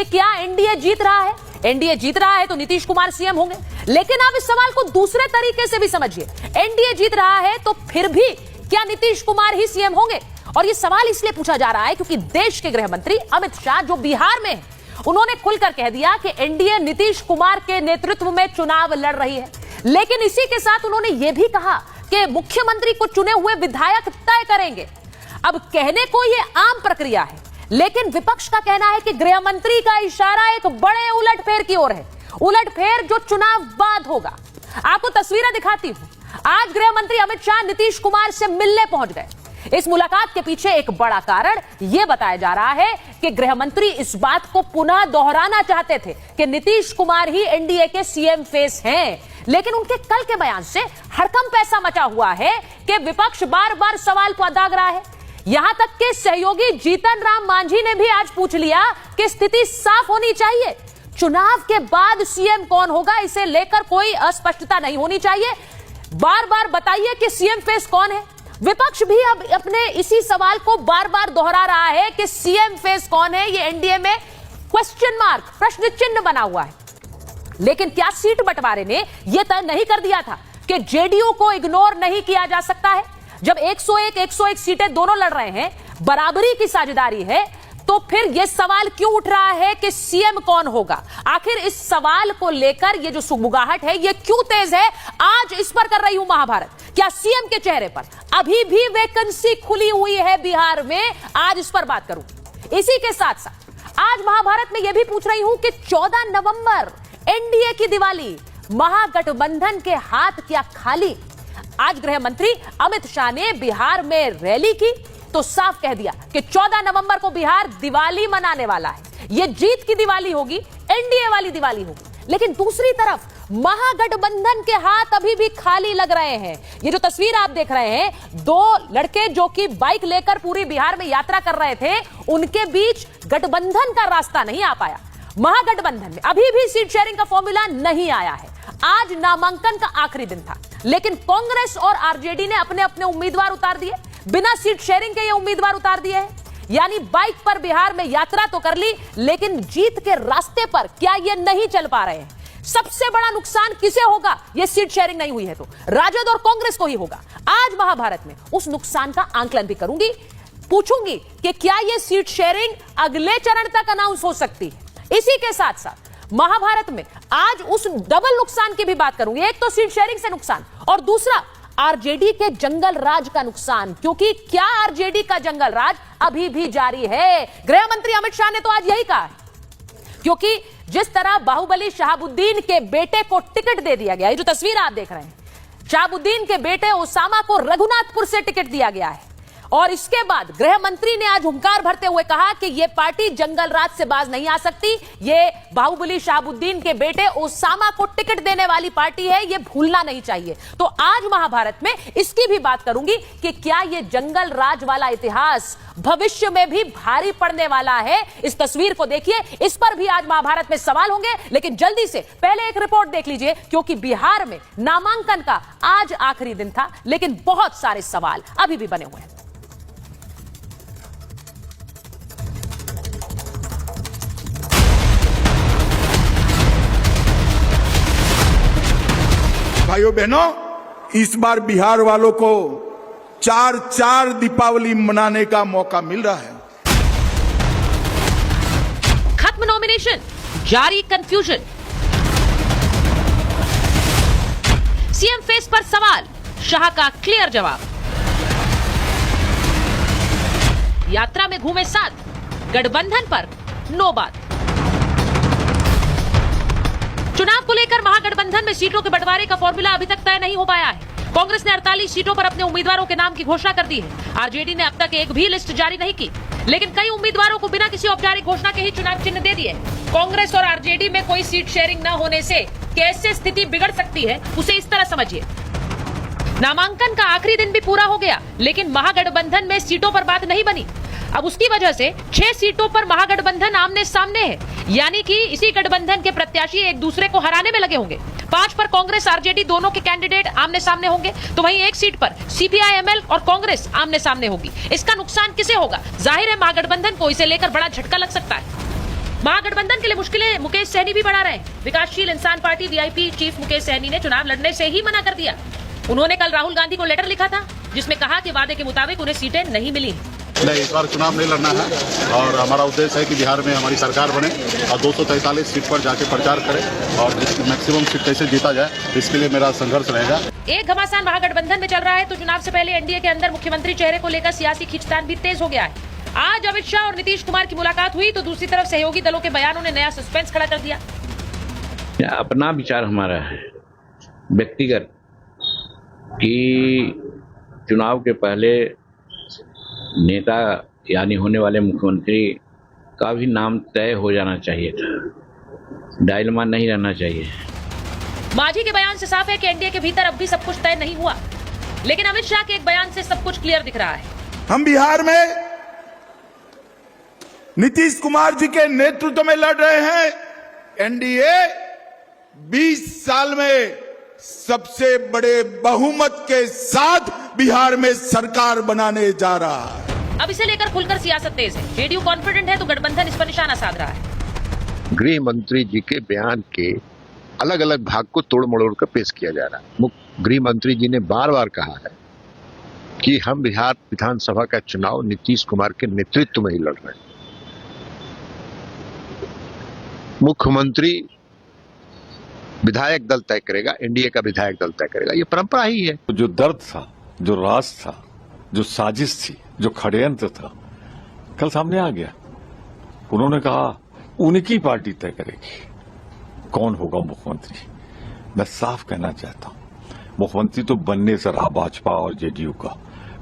कि क्या एनडीए जीत रहा है? एनडीए जीत रहा है तो नीतीश कुमार सीएम होंगे। लेकिन आप इस सवाल को दूसरे तरीके से भी समझिए, एनडीए जीत रहा है तो फिर भी क्या नीतीश कुमार ही सीएम होंगे? और यह सवाल इसलिए पूछा जा रहा है क्योंकि देश के गृह मंत्री अमित शाह जो बिहार में हैं, उन्होंने खुलकर कह दिया कि एनडीए नीतीश कुमार के नेतृत्व में चुनाव लड़ रही है। लेकिन इसी के साथ उन्होंने यह भी कहा कि मुख्यमंत्री को चुने हुए विधायक तय करेंगे। अब कहने को यह आम प्रक्रिया है, लेकिन विपक्ष का कहना है कि गृह मंत्री का इशारा एक बड़े उलटफेर की ओर है, उलटफेर जो चुनाव बाद होगा। आपको तस्वीरें दिखाती हूं। आज गृह मंत्री अमित शाह नीतीश कुमार से मिलने पहुंच गए। इस मुलाकात के पीछे एक बड़ा कारण यह बताया जा रहा है कि गृह मंत्री इस बात को पुनः दोहराना चाहते थे कि नीतीश कुमार ही एनडीए के सीएम फेस हैं। लेकिन उनके कल के बयान से हड़कंप ऐसा मचा हुआ है कि विपक्ष बार बार सवाल को दाग रहा है। यहां तक कि सहयोगी जीतन राम मांझी ने भी आज पूछ लिया कि स्थिति साफ होनी चाहिए, चुनाव के बाद सीएम कौन होगा इसे लेकर कोई अस्पष्टता नहीं होनी चाहिए। बार बार बताइए कि सीएम फेस कौन है। विपक्ष भी अब अपने इसी सवाल को बार बार दोहरा रहा है कि सीएम फेस कौन है। ये एनडीए में क्वेश्चन मार्क, प्रश्न चिन्ह बना हुआ है। लेकिन क्या सीट बंटवारे ने यह तय नहीं कर दिया था कि जेडीयू को इग्नोर नहीं किया जा सकता है? जब 101 सीटें दोनों लड़ रहे हैं, बराबरी की साझेदारी है, तो फिर यह सवाल क्यों उठ रहा है कि सीएम कौन होगा? आखिर इस सवाल को लेकर यह जो सुगबुगाहट है यह क्यों तेज है? आज इस पर कर रही हूं महाभारत। क्या सीएम के चेहरे पर अभी भी वैकेंसी खुली हुई है बिहार में? आज इस पर बात करूं। इसी के साथ साथ आज महाभारत में यह भी पूछ रही हूं कि 14 नवंबर एनडीए की दिवाली, महागठबंधन के हाथ क्या खाली? आज गृह मंत्री अमित शाह ने बिहार में रैली की तो साफ कह दिया कि 14 नवंबर को बिहार दिवाली मनाने वाला है। यह जीत की दिवाली होगी, एनडीए वाली दिवाली होगी। लेकिन दूसरी तरफ महागठबंधन के हाथ अभी भी खाली लग रहे हैं। ये जो तस्वीर आप देख रहे हैं, दो लड़के जो कि बाइक लेकर पूरी बिहार में यात्रा कर रहे थे, उनके बीच गठबंधन का रास्ता नहीं आ पाया। महागठबंधन में अभी भी सीट शेयरिंग का फॉर्मूला नहीं आया है। आज नामांकन का आखिरी दिन था, लेकिन कांग्रेस और आरजेडी ने अपने अपने उम्मीदवार उतार दिए। बिना सीट शेयरिंग के ये उम्मीदवार उतार दिए हैं। यानी बाइक पर बिहार में यात्रा तो कर ली, लेकिन जीत के रास्ते पर क्या ये नहीं चल पा रहे हैं। सबसे बड़ा नुकसान किसे होगा? ये सीट शेयरिंग नहीं हुई है तो राजद और कांग्रेस को ही होगा। आज महाभारत में उस नुकसान का आंकलन भी करूंगी, पूछूंगी कि क्या ये सीट शेयरिंग अगले चरण तक अनाउंस हो सकती है। इसी के साथ साथ महाभारत में आज उस डबल नुकसान की भी बात करूंगी। एक तो सीट शेयरिंग से नुकसान और दूसरा आरजेडी के जंगल राज का नुकसान, क्योंकि क्या आरजेडी का जंगल राज अभी भी जारी है? गृह मंत्री अमित शाह ने तो आज यही कहा है, क्योंकि जिस तरह बाहुबली शहाबुद्दीन के बेटे को टिकट दे दिया गया, ये जो तस्वीर आप देख रहे हैं, शहाबुद्दीन के बेटे ओसामा को रघुनाथपुर से टिकट दिया गया है। और इसके बाद गृह मंत्री ने आज हुंकार भरते हुए कहा कि यह पार्टी जंगल राज से बाज नहीं आ सकती। ये बाहुबली शहाबुद्दीन के बेटे ओसामा को टिकट देने वाली पार्टी है, यह भूलना नहीं चाहिए। तो आज महाभारत में इसकी भी बात करूंगी कि क्या यह जंगल राज वाला इतिहास भविष्य में भी भारी पड़ने वाला है। इस तस्वीर को देखिए, इस पर भी आज महाभारत में सवाल होंगे। लेकिन जल्दी से पहले एक रिपोर्ट देख लीजिए, क्योंकि बिहार में नामांकन का आज आखिरी दिन था, लेकिन बहुत सारे सवाल अभी भी बने हुए हैं। भाइयों बहनों, इस बार बिहार वालों को चार दीपावली मनाने का मौका मिल रहा है। खत्म नॉमिनेशन, जारी कंफ्यूजन, सीएम फेस पर सवाल, शाह का क्लियर जवाब। यात्रा में घूमे साथ, गठबंधन पर नो बात। चुनाव को लेकर महागठबंधन में सीटों के बंटवारे का फॉर्मूला अभी तक तय नहीं हो पाया है। कांग्रेस ने 48 सीटों पर अपने उम्मीदवारों के नाम की घोषणा कर दी है। आरजेडी ने अब तक एक भी लिस्ट जारी नहीं की, लेकिन कई उम्मीदवारों को बिना किसी औपचारिक घोषणा के ही चुनाव चिन्ह दे दिए। कांग्रेस और आरजेडी में कोई सीट शेयरिंग न होने से कैसे स्थिति बिगड़ सकती है, उसे इस तरह समझिए। नामांकन का आखिरी दिन भी पूरा हो गया, लेकिन महागठबंधन में सीटों पर बात नहीं बनी। अब उसकी वजह से 6 सीटों पर महागठबंधन आमने सामने है, यानी कि इसी गठबंधन के प्रत्याशी एक दूसरे को हराने में लगे होंगे। 5 पर कांग्रेस आरजेडी दोनों के कैंडिडेट आमने सामने होंगे, तो वहीं एक सीट पर सीपीआई-एमएल और कांग्रेस आमने सामने होगी। इसका नुकसान किसे होगा? जाहिर है महागठबंधन को इसे लेकर बड़ा झटका लग सकता है। महागठबंधन के लिए मुश्किलें मुकेश सहनी भी बढ़ा रहे हैं। Vikassheel Insaan party VIP chief Mukesh Sahani ने चुनाव लड़ने से ही मना कर दिया। उन्होंने कल राहुल गांधी को लेटर लिखा था जिसमें कहा कि वादे के मुताबिक उन्हें सीटें नहीं मिली। नहीं, इस बार चुनाव नहीं लड़ना है और हमारा उद्देश्य है कि बिहार में हमारी सरकार बने और 243 सीट पर जाके प्रचार करें और मैक्सिमम सीट कैसे जीता जाए इसके लिए मेरा संघर्ष रहेगा। एक घमासान महागठबंधन में चल रहा है तो चुनाव से पहले एनडीए के अंदर मुख्यमंत्री चेहरे को लेकर सियासी खींचतान भी तेज हो गया है। आज अमित शाह और नीतीश कुमार की मुलाकात हुई तो दूसरी तरफ सहयोगी दलों के बयानों ने नया सस्पेंस खड़ा कर दिया। अपना विचार हमारा है व्यक्तिगत कि चुनाव के पहले नेता यानी होने वाले मुख्यमंत्री का भी नाम तय हो जाना चाहिए था, डायलमा नहीं रहना चाहिए। मांझी के बयान से साफ है कि एनडीए के भीतर अब भी सब कुछ तय नहीं हुआ, लेकिन अमित शाह के एक बयान से सब कुछ क्लियर दिख रहा है। हम बिहार में नीतीश कुमार जी के नेतृत्व में लड़ रहे हैं। एनडीए 20 साल में सबसे बड़े बहुमत के साथ बिहार में सरकार बनाने जा रहा है। अब इसे लेकर खुलकर सियासत तेज है। जेडीयू कॉन्फिडेंट है तो गठबंधन इस पर निशाना साध रहा है। गृह मंत्री जी के बयान के अलग अलग भाग को तोड़ मड़ोड़ कर पेश किया जा रहा है। गृह मंत्री जी ने बार बार कहा है कि हम बिहार विधानसभा का चुनाव नीतीश कुमार के नेतृत्व में ही लड़ रहे हैं। मुख्यमंत्री विधायक दल तय करेगा, एनडीए का विधायक दल तय करेगा, ये परंपरा ही है। जो दर्द था, जो राज था, जो साजिश थी, जो षड्यंत्र था, कल सामने आ गया। उन्होंने कहा उनकी पार्टी तय करेगी कौन होगा मुख्यमंत्री। मैं साफ कहना चाहता हूं, मुख्यमंत्री तो बनने से रहा भाजपा और जेडीयू का,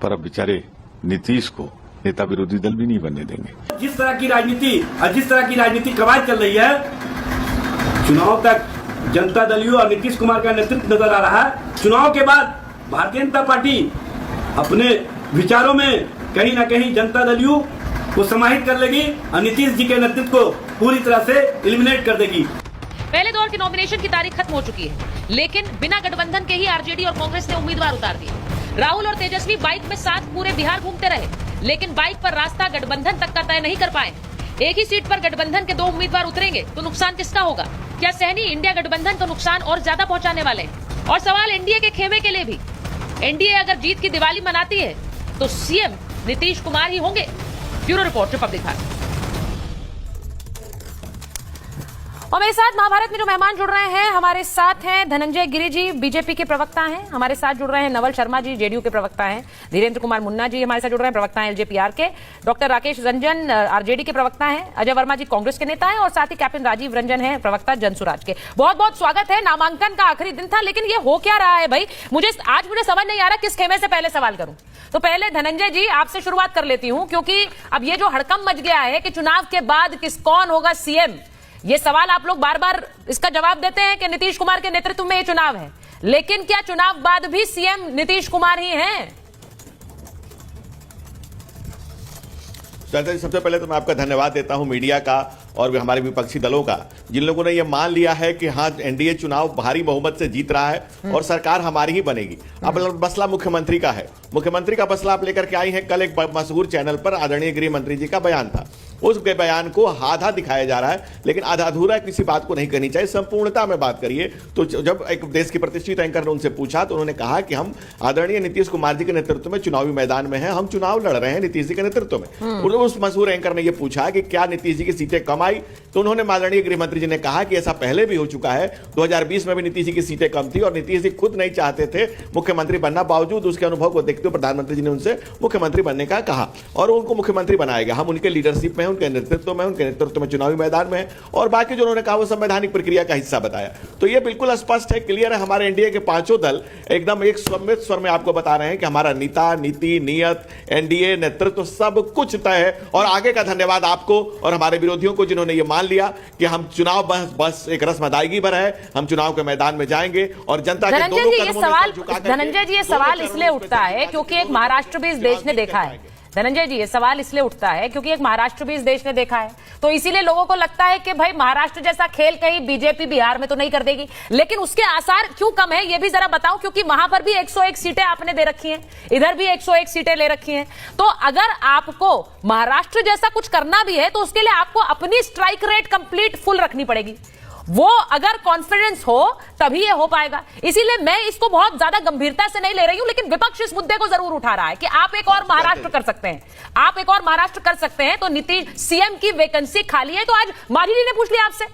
पर अब बेचारे नीतीश को नेता विरोधी दल भी नहीं बनने देंगे। जिस तरह की राजनीति कवायद चल रही है, चुनाव तक जनता दल और नीतीश कुमार का नेतृत्व नजर आ रहा है। चुनाव के बाद भारतीय जनता पार्टी अपने विचारों में कहीं ना कहीं जनता दल को समाहित कर लेगी और नीतीश जी के नेतृत्व को पूरी तरह से एलिमिनेट कर देगी। पहले दौर की नॉमिनेशन की तारीख खत्म हो चुकी है, लेकिन बिना गठबंधन के ही आरजेडी और कांग्रेस ने उम्मीदवार उतार दिए। राहुल और तेजस्वी बाइक में साथ पूरे बिहार घूमते रहे, लेकिन बाइक पर रास्ता गठबंधन तक का तय नहीं कर पाए। एक ही सीट पर गठबंधन के 2 उम्मीदवार उतरेंगे तो नुकसान किसका होगा? क्या सहनी इंडिया गठबंधन को नुकसान और ज्यादा पहुंचाने वाले हैं? और सवाल एनडीए के खेमे के लिए भी। एनडीए अगर जीत की दिवाली मनाती है तो सीएम नीतीश कुमार ही होंगे। Bureau report, Republic Bharat. और मेरे साथ महाभारत में जो मेहमान जुड़ रहे हैं, हमारे साथ हैं धनंजय गिरि जी, बीजेपी के प्रवक्ता हैं। हमारे साथ जुड़ रहे हैं नवल शर्मा जी, जेडीयू के प्रवक्ता हैं। धीरेन्द्र कुमार मुन्ना जी हमारे साथ जुड़ रहे हैं, प्रवक्ता हैं एलजेपीआर के। डॉक्टर राकेश रंजन आरजेडी के प्रवक्ता हैं। अजय वर्मा जी कांग्रेस के नेता हैं और साथ ही कैप्टन राजीव रंजन है, प्रवक्ता जनसुराज के। बहुत बहुत स्वागत है। नामांकन का आखिरी दिन था, लेकिन ये हो क्या रहा है भाई? मुझे समझ नहीं आ रहा किस खेमे से पहले सवाल करूं। तो पहले धनंजय जी आपसे शुरुआत कर लेती हूं, क्योंकि अब ये जो हड़कंप मच गया है कि चुनाव के बाद कौन होगा सीएम, ये सवाल आप लोग बार बार इसका जवाब देते हैं कि नीतीश कुमार के नेतृत्व में ये चुनाव है, लेकिन क्या चुनाव बाद भी सीएम नीतीश कुमार ही हैं? सबसे पहले तो मैं आपका धन्यवाद देता हूं मीडिया का और हमारे विपक्षी दलों का, जिन लोगों ने यह मान लिया है कि हाँ एनडीए चुनाव भारी बहुमत से जीत रहा है और सरकार हमारी ही बनेगी। अब मसला मुख्यमंत्री का है। मुख्यमंत्री का मसला आप लेकर के आई है। कल एक मशहूर चैनल पर आदरणीय गृह मंत्री जी का बयान था, उस बयान को आधा दिखाया जा रहा है, लेकिन आधा अधूरा किसी बात को नहीं करनी चाहिए, संपूर्णता में बात करिए। तो जब एक देश की प्रतिष्ठित एंकर ने उनसे पूछा तो उन्होंने कहा कि हम आदरणीय नीतीश कुमार जी के नेतृत्व में चुनावी मैदान में हैं, हम चुनाव लड़ रहे हैं नीतीश जी के नेतृत्व में। उस मशहूर एंकर ने यह पूछा कि क्या नीतीश जी की सीटें कम आई, तो उन्होंने आदरणीय गृह मंत्री जी ने कहा कि ऐसा पहले भी हो चुका है। 2020 में भी नीतीश जी की सीटें कम थी और नीतीश जी खुद नहीं चाहते थे मुख्यमंत्री बनना, बावजूद उसके अनुभव को देखते हुए प्रधानमंत्री जी ने उनसे मुख्यमंत्री बनने का कहा और उनको मुख्यमंत्री बनाया गया। हम उनके लीडरशिप में, उनके नेतृत्व में, उनके नेतृत्व में चुनावी मैदान में और बाकी जो उन्होंने कहा वो संवैधानिक प्रक्रिया का हिस्सा बताया। तो ये बिल्कुल स्पष्ट है, क्लियर है। हमारे एनडीए के पांचों दल एकदम एक स्वर में आपको बता रहे हैं कि हमारा नेता, नीति, नियत, एनडीए, नेतृत्व सब कुछ तय है। और आगे का धन्यवाद आपको और हमारे विरोधियों को, जिन्होंने ये मान लिया कि हम चुनाव बस एक रस्म अदायगी पर है, हम चुनाव के मैदान में जाएंगे और जनता के दोनों कदमों में सर झुका करके। धनंजय जी, ये सवाल इसलिए उठता है क्योंकि एक महाराष्ट्र भी इस देश ने देखा है धनंजय जी, ये सवाल इसलिए उठता है क्योंकि एक महाराष्ट्र भी इस देश ने देखा है, तो इसीलिए लोगों को लगता है कि भाई महाराष्ट्र जैसा खेल कहीं बीजेपी बिहार में तो नहीं कर देगी। लेकिन उसके आसार क्यों कम है ये भी जरा बताओ, क्योंकि वहां पर भी 101 सीटें आपने दे रखी हैं, इधर भी 101 सीटें ले रखी हैं। तो अगर आपको महाराष्ट्र जैसा कुछ करना भी है तो उसके लिए आपको अपनी स्ट्राइक रेट कंप्लीट फुल रखनी पड़ेगी। वो अगर कॉन्फिडेंस हो तभी ये हो पाएगा। इसीलिए मैं इसको बहुत ज्यादा गंभीरता से नहीं ले रही हूं, लेकिन विपक्ष इस मुद्दे को जरूर उठा रहा है कि आप एक और महाराष्ट्र कर सकते हैं, आप एक और महाराष्ट्र कर सकते हैं। तो नीतीश सीएम की वैकेंसी खाली है, तो आज मांझी जी ने पूछ लिया आपसे